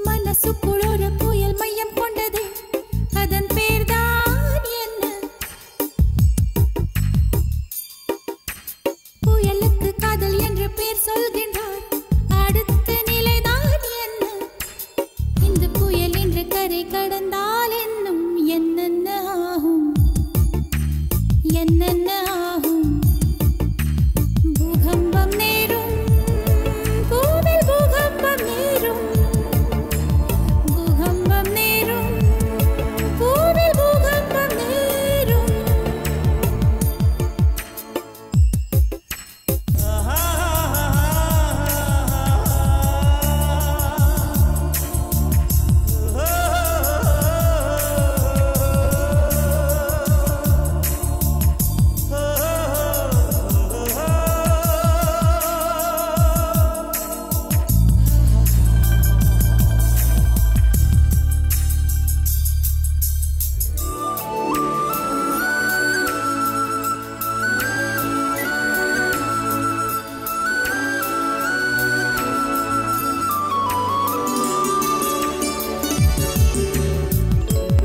மனசுக்குள் ஒரு புயல் மையம் கொண்டது, அதன் பேர்தான் என்ன? புயலுக்கு காதல் என்று பேர் சொல்கின்றார், அடுத்த நிலைதான் என்ன? இந்த புயல் என்று கரை கடந்தால் என்னும் என்னென்ன ஆகும், என்னென்ன ஆகும்? பூகம்பம் நேரும், பூவில் பூகம்பம் நேரும், பூகம்பம் நேரும், பூவில் பூகம்பம் நேரும்.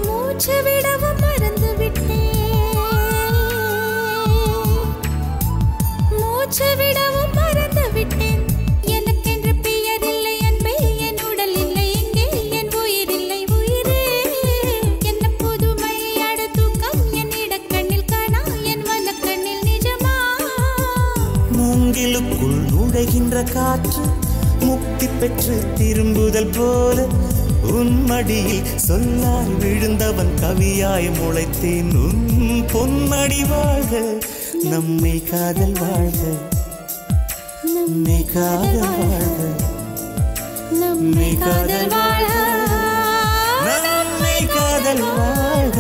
மூச்சு விடவும் மறந்து விட்டேன், மூச்சு விடவும் மறந்து விட்டேன். எனக்கென்று பெயர் இல்லை அன்பே, என் உடல் இல்லை இங்கே, என் உயிர் இல்லை உயிரே. என்ன புதுமை அட தூக்கம், என் இடக்கண்ணில் காணா, என் வலக்கண்ணில் நிஜமா? மூங்கிலுக்குள் நுழைகின்ற காற்று முக்தி பெற்று திரும்புதல் போல உன் மடியில் சொல்லால் விழுந்தவன் கவியாய் முளைத்தேன். உன் பொன்மடி வாழ்க, நம்மை காதல் வாழ்க, நம்மை காதல் வாழ்க, நம்மை காதல் வாழ, நம்மை காதல் வாழ்க.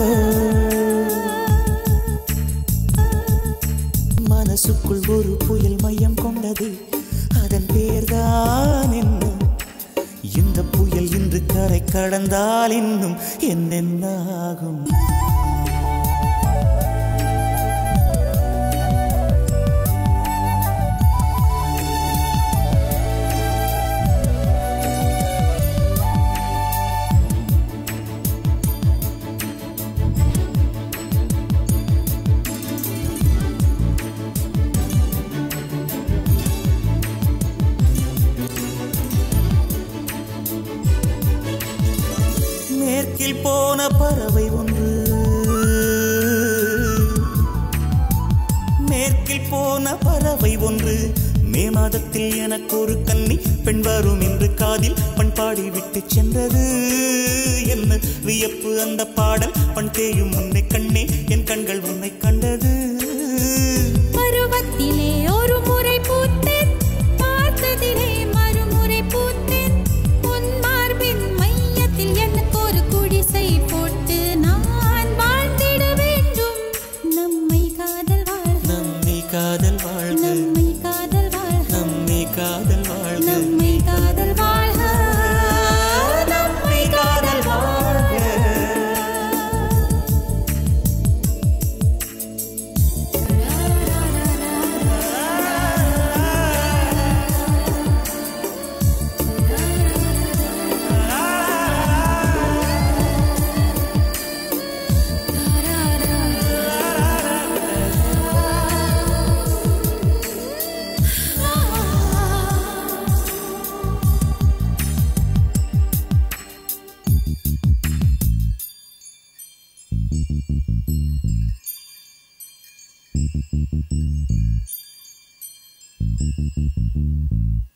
மனசுக்குள் ஒரு புயல் மையம் கொண்டது, அதன் பேர்தான் என்ன? இந்த புயல் இன்று கரை கடந்தால் இன்னும் என்னென்ன ஆகும்? மேற்கில் போன பறவை ஒன்று, மேற்கில் போன பறவை ஒன்று, மே மாதத்தில் எனக்கு ஒரு கன்னி பெண் வரும் என்று காதில் பண்பாடி விட்டு சென்றது. என்ன வியப்பு அந்த பாடல், பண் தேயும் உன்னை கண்ணே, என் கண்கள் உன்னை கண்டது. பருவத்திலே ஒரு முறை பூத்தேன், பார்த்ததிலே மறுமுறை பூத்தேன். உன் மார்பின் மையத்தில் எனக்கு ஒரு குடிசை போட்டு நான் வாழ்ந்திட வேண்டும். நம்மை காதல் வாழ்க, நம்மை காதல் வாழ்க, நம்மை காதல் வாழ்க, நம்மை காதல் வாழ்க, நம்மை காதல் வாழ்க, நம்மை காதல் வாழ்க. Thank you.